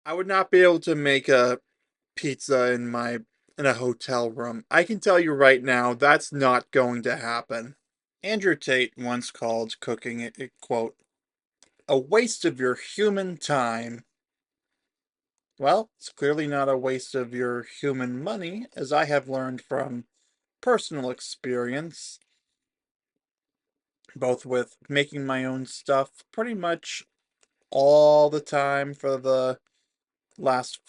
I would not be able to make a pizza in a hotel room. I can tell you right now, that's not going to happen. Andrew Tate once called cooking quote, a waste of your human time. Well, it's clearly not a waste of your human money, as I have learned from personal experience, both with making my own stuff pretty much all the time for the last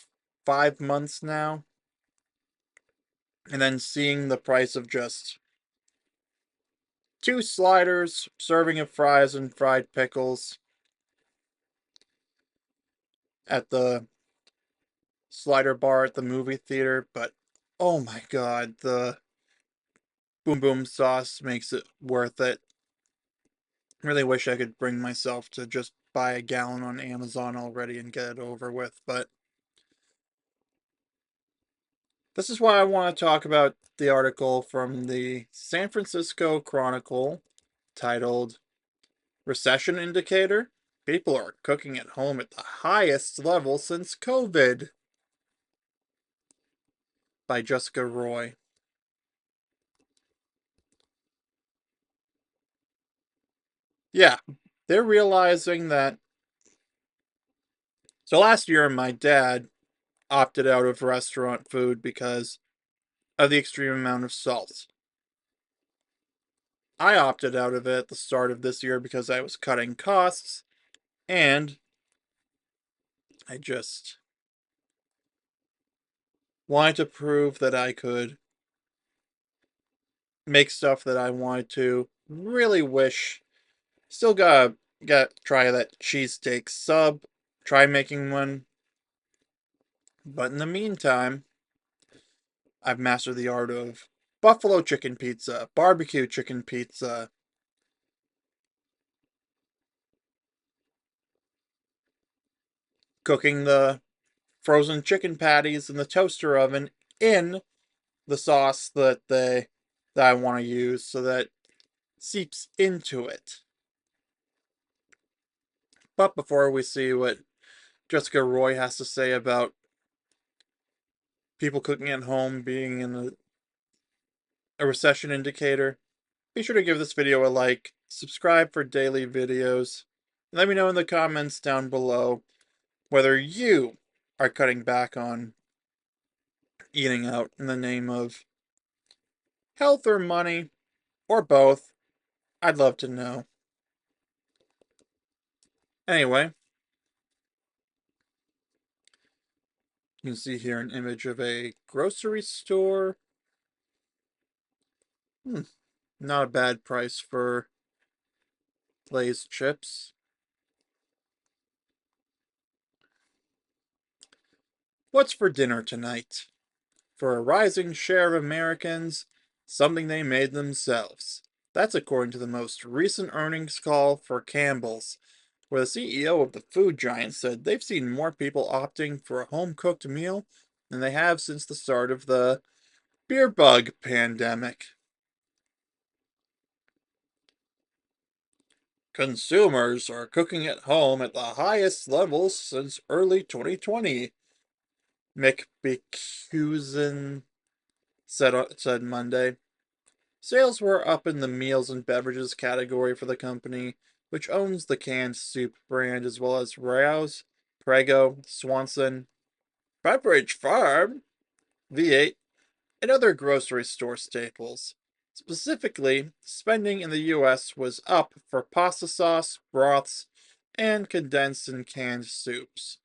5 months now, and then seeing the price of just two sliders, serving of fries and fried pickles at the slider bar at the movie theater, but oh my god, the boom boom sauce makes it worth it. Really wish I could bring myself to just buy a gallon on Amazon already and get it over with, but this is why I want to talk about the article from the San Francisco Chronicle titled Recession Indicator. People are cooking at home at the highest level since COVID by Jessica Roy. Yeah, they're realizing that. So last year, my dad opted out of restaurant food because of the extreme amount of salt. I opted out of it at the start of this year because I was cutting costs, and I just wanted to prove that I could make stuff that I wanted to. Really wish. Still gotta try that cheesesteak sub. Try making one. But in the meantime, I've mastered the art of buffalo chicken pizza, barbecue chicken pizza, cooking the frozen chicken patties in the toaster oven in the sauce that I want to use so that it seeps into it. But before we see what Jessica Roy has to say about people cooking at home being in a recession indicator, be sure to give this video a like, subscribe for daily videos, and let me know in the comments down below whether you are cutting back on eating out in the name of health or money, or both. I'd love to know. Anyway, you can see here an image of a grocery store. Hmm, not a bad price for Lay's chips. What's for dinner tonight? For a rising share of Americans, something they made themselves. That's according to the most recent earnings call for Campbell's, where the CEO of the food giant said they've seen more people opting for a home cooked meal than they have since the start of the beer bug pandemic. Consumers are cooking at home at the highest levels since early 2020, McBecusen said Monday. Sales were up in the meals and beverages category for the company, which owns the canned soup brand as well as Rouse, Prego, Swanson, Pepperidge Farm, V8, and other grocery store staples. Specifically, spending in the US was up for pasta sauce, broths, and condensed and canned soups.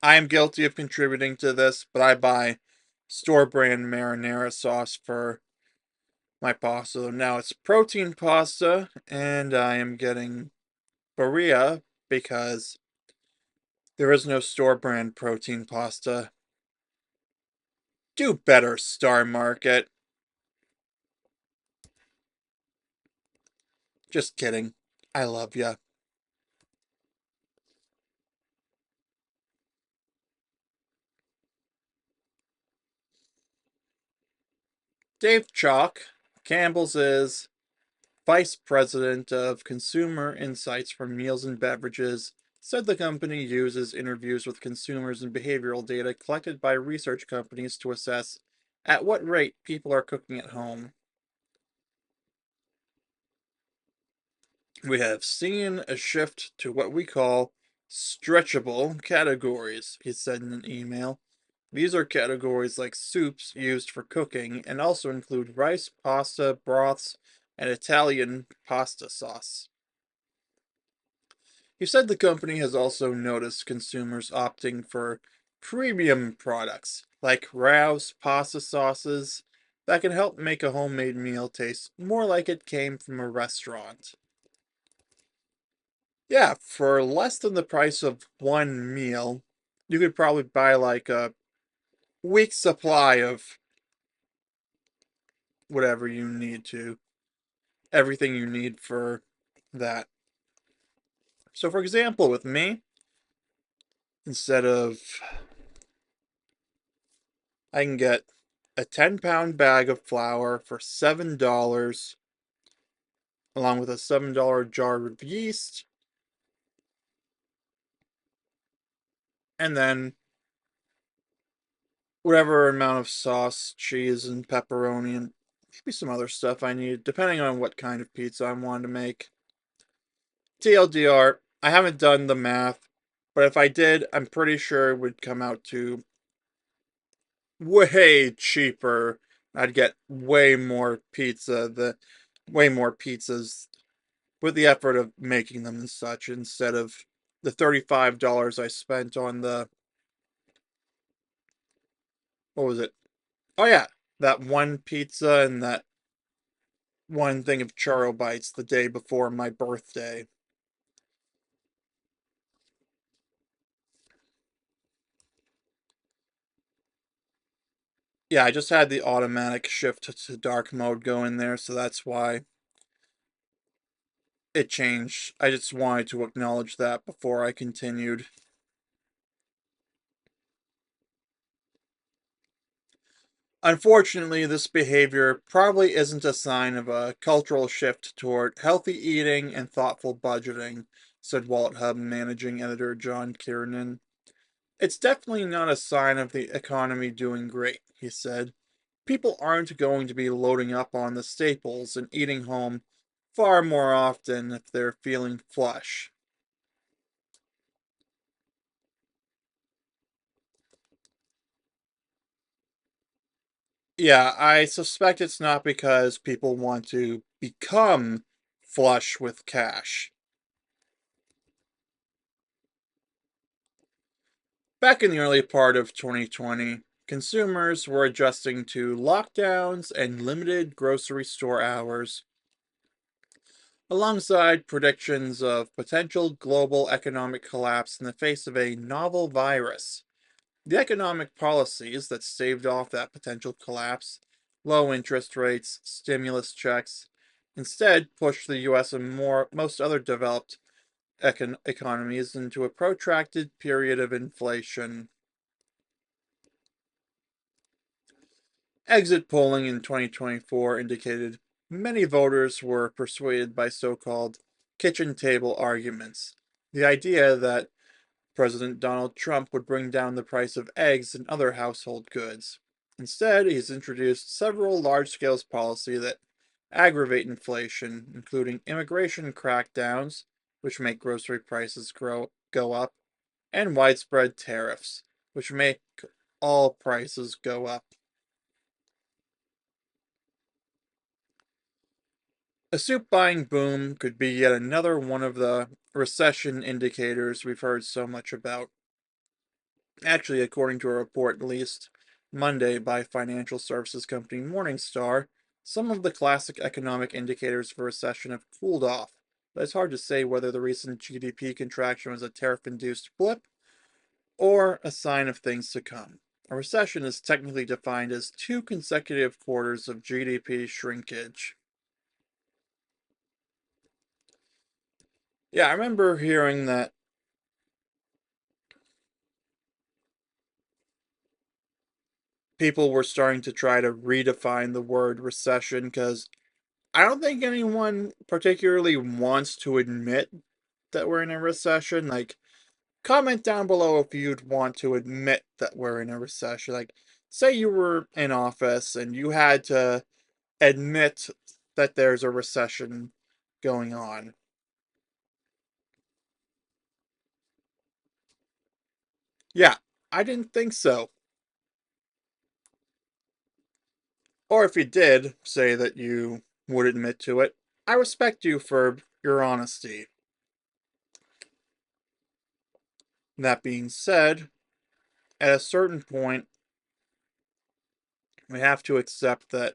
I am guilty of contributing to this, but I buy store brand marinara sauce for my pasta. Now it's protein pasta, and I am getting Berea because there is no store brand protein pasta. Do better, Star Market. Just kidding. I love ya. Dave Chalk, Campbell's is Vice President of Consumer Insights for Meals and Beverages, said the company uses interviews with consumers and behavioral data collected by research companies to assess at what rate people are cooking at home. We have seen a shift to what we call stretchable categories, he said in an email. These are categories like soups used for cooking and also include rice, pasta, broths, and Italian pasta sauce. He said the company has also noticed consumers opting for premium products like Rao's pasta sauces that can help make a homemade meal taste more like it came from a restaurant. Yeah, for less than the price of one meal, you could probably buy like a week's supply of whatever you need to, everything you need for that. So, for example, with me, instead of, I can get a 10-pound bag of flour for $7, along with a $7 jar of yeast, and then whatever amount of sauce, cheese, and pepperoni, and maybe some other stuff I need, depending on what kind of pizza I want to make. TLDR, I haven't done the math, but if I did, I'm pretty sure it would come out to way cheaper. I'd get way more pizzas with the effort of making them and such instead of the $35 I spent on the, what was it? Oh yeah, that one pizza and that one thing of churro bites the day before my birthday. Yeah, I just had the automatic shift to dark mode go in there, so that's why it changed. I just wanted to acknowledge that before I continued. Unfortunately, this behavior probably isn't a sign of a cultural shift toward healthy eating and thoughtful budgeting, said Wallet Hub managing editor John Kiernan. It's definitely not a sign of the economy doing great, he said. People aren't going to be loading up on the staples and eating home far more often if they're feeling flush. Yeah, I suspect it's not because people want to become flush with cash. Back in the early part of 2020, consumers were adjusting to lockdowns and limited grocery store hours, alongside predictions of potential global economic collapse in the face of a novel virus. The economic policies that staved off that potential collapse, low interest rates, stimulus checks, instead pushed the US and most other developed economies into a protracted period of inflation. Exit polling in 2024 indicated many voters were persuaded by so called kitchen table arguments. The idea that President Donald Trump would bring down the price of eggs and other household goods. Instead, he's introduced several large scale policies that aggravate inflation, including immigration crackdowns, which make grocery prices go up, and widespread tariffs, which make all prices go up. A soup buying boom could be yet another one of the recession indicators we've heard so much about. Actually, according to a report released Monday by financial services company Morningstar, some of the classic economic indicators for recession have cooled off, but it's hard to say whether the recent GDP contraction was a tariff induced blip or a sign of things to come. A recession is technically defined as 2 consecutive quarters of GDP shrinkage. Yeah, I remember hearing that people were starting to try to redefine the word recession because I don't think anyone particularly wants to admit that we're in a recession. Like, Comment down below if you'd want to admit that we're in a recession. Like, say you were in office and you had to admit that there's a recession going on. Yeah, I didn't think so. Or if you did say that you would admit to it, I respect you for your honesty. That being said, at a certain point, we have to accept that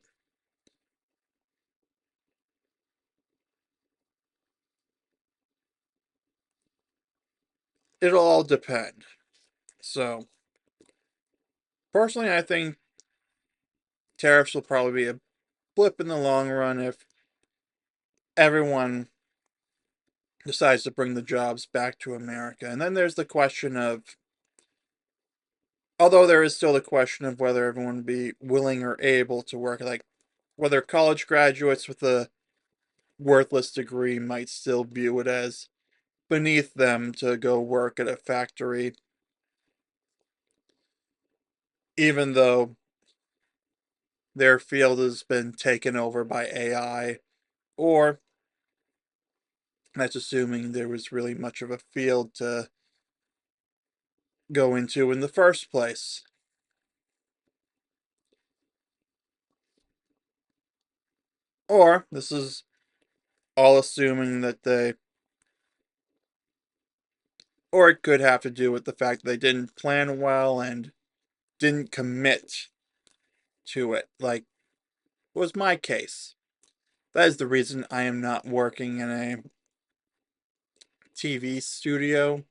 it'll all depend. So, personally, I think tariffs will probably be a blip in the long run if everyone decides to bring the jobs back to America. And then there's the question of, although there is still the question of whether everyone would be willing or able to work, like whether college graduates with a worthless degree might still view it as beneath them to go work at a factory, even though their field has been taken over by AI, or that's assuming there was really much of a field to go into in the first place. Or this is all assuming that they, or it could have to do with the fact that they didn't plan well and didn't commit to it, like was my case. That is the reason I am not working in a TV studio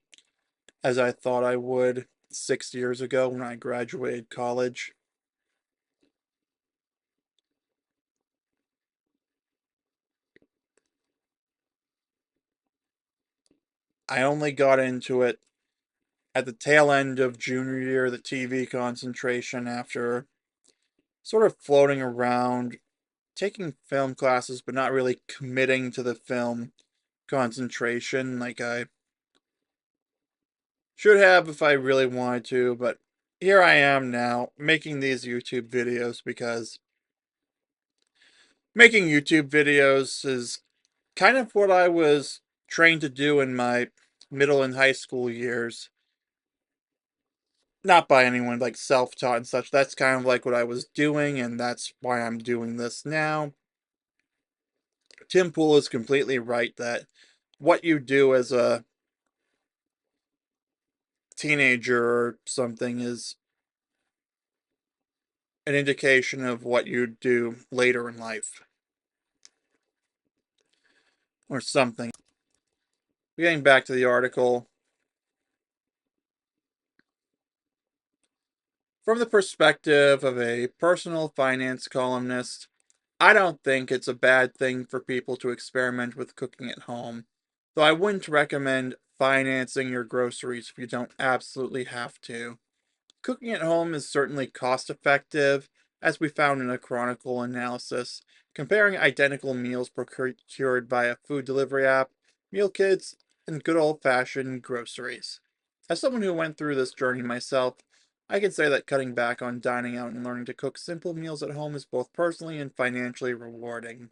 as I thought I would 6 years ago when I graduated college. I only got into it at the tail end of junior year, the TV concentration, after sort of floating around, taking film classes, but not really committing to the film concentration like I should have if I really wanted to. But here I am now making these YouTube videos because making YouTube videos is kind of what I was trained to do in my middle and high school years. Not by anyone, like self-taught and such. That's kind of like what I was doing, and that's why I'm doing this now. Tim Pool is completely right that what you do as a teenager or something is an indication of what you do later in life or something. Getting back to the article, from the perspective of a personal finance columnist, I don't think it's a bad thing for people to experiment with cooking at home, though I wouldn't recommend financing your groceries if you don't absolutely have to. Cooking at home is certainly cost effective, as we found in a Chronicle analysis, comparing identical meals procured via food delivery app, meal kits, and good old fashioned groceries. As someone who went through this journey myself, I can say that cutting back on dining out and learning to cook simple meals at home is both personally and financially rewarding.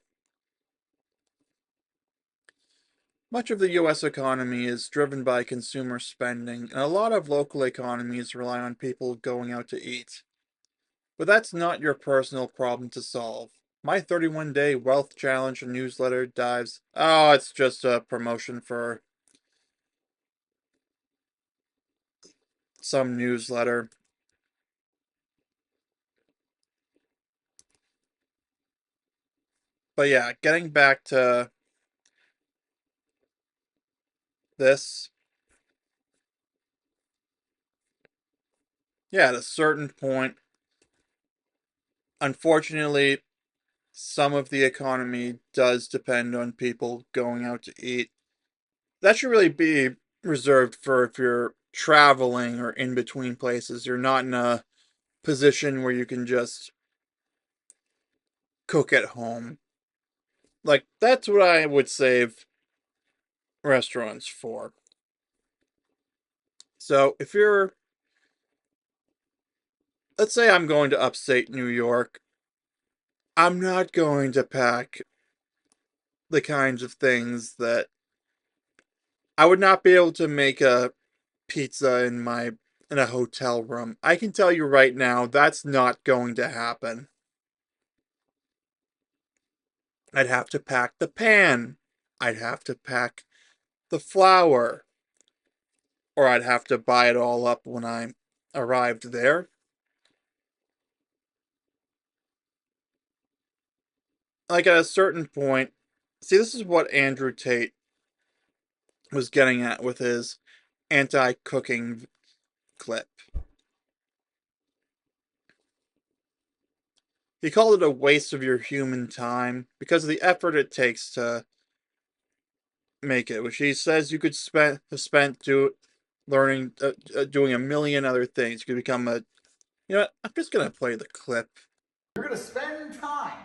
Much of the US economy is driven by consumer spending, and a lot of local economies rely on people going out to eat. But that's not your personal problem to solve. My 31-day wealth challenge newsletter dives. Oh, it's just a promotion for some newsletter. But yeah, getting back to this. Yeah, at a certain point, unfortunately, some of the economy does depend on people going out to eat. That should really be reserved for if you're traveling or in between places. You're not in a position where you can just cook at home. Like, that's what I would save restaurants for. So if you're, let's say I'm going to upstate New York, I'm not going to pack the kinds of things that I would not be able to make a pizza in a hotel room. I can tell you right now, that's not going to happen. I'd have to pack the pan. I'd have to pack the flour. Or I'd have to buy it all up when I arrived there. Like at a certain point, see, this is what Andrew Tate was getting at with his anti-cooking clip. He called it a waste of your human time because of the effort it takes to make it, which he says you could have spent doing a million other things. You could become a, you know what? I'm just gonna play the clip. You're gonna spend time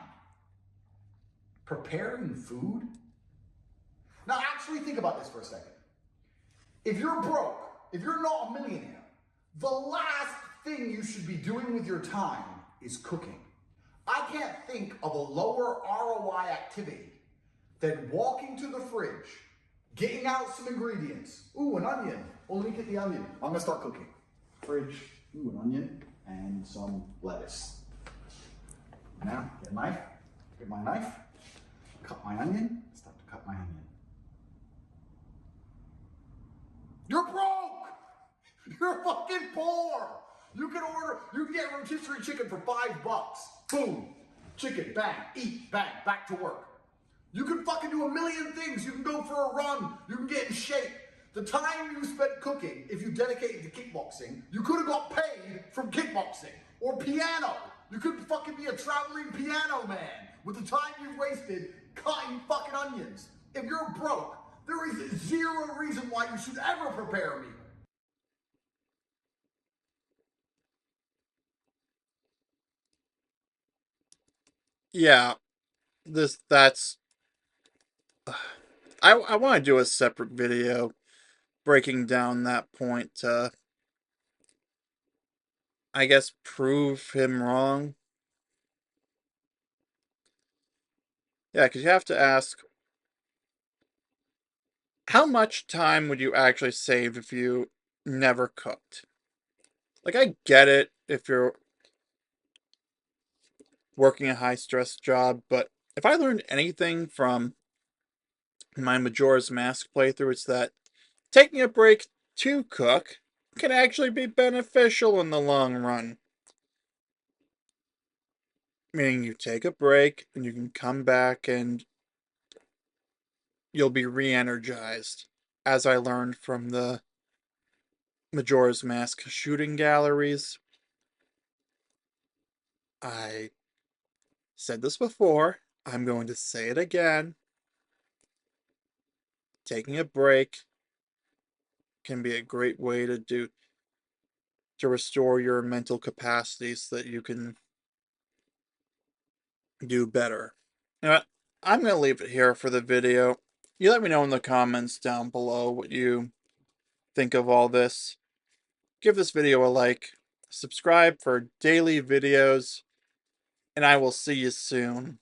preparing food? Now actually think about this for a second. If you're broke, if you're not a millionaire, the last thing you should be doing with your time is cooking. I can't think of a lower ROI activity than walking to the fridge, getting out some ingredients. Ooh, an onion. Oh, let me get the onion. I'm gonna start cooking. Fridge, ooh, an onion and some lettuce. Now, get a knife, get my knife, cut my onion, start to cut my onion. You're broke! You're fucking poor! You can get rotisserie chicken for $5. Boom! Chicken, bang, eat, bang, back to work. You can fucking do a million things. You can go for a run. You can get in shape. The time you spent cooking, if you dedicated to kickboxing, you could have got paid from kickboxing or piano. You could fucking be a traveling piano man with the time you've wasted cutting fucking onions. If you're broke, there is zero reason why you should ever prepare a meal. Yeah, that's. I want to do a separate video breaking down that point to, I guess, prove him wrong. Yeah, because you have to ask, how much time would you actually save if you never cooked? Like, I get it if you're working a high-stress job, but if I learned anything from my Majora's Mask playthrough, it's that taking a break to cook can actually be beneficial in the long run. Meaning you take a break and you can come back and you'll be re-energized. As I learned from the Majora's Mask shooting galleries. I said this before, I'm going to say it again. Taking a break can be a great way to restore your mental capacity so that you can do better. You know what? I'm going to leave it here for the video. You let me know in the comments down below what you think of all this. Give this video a like, subscribe for daily videos, and I will see you soon.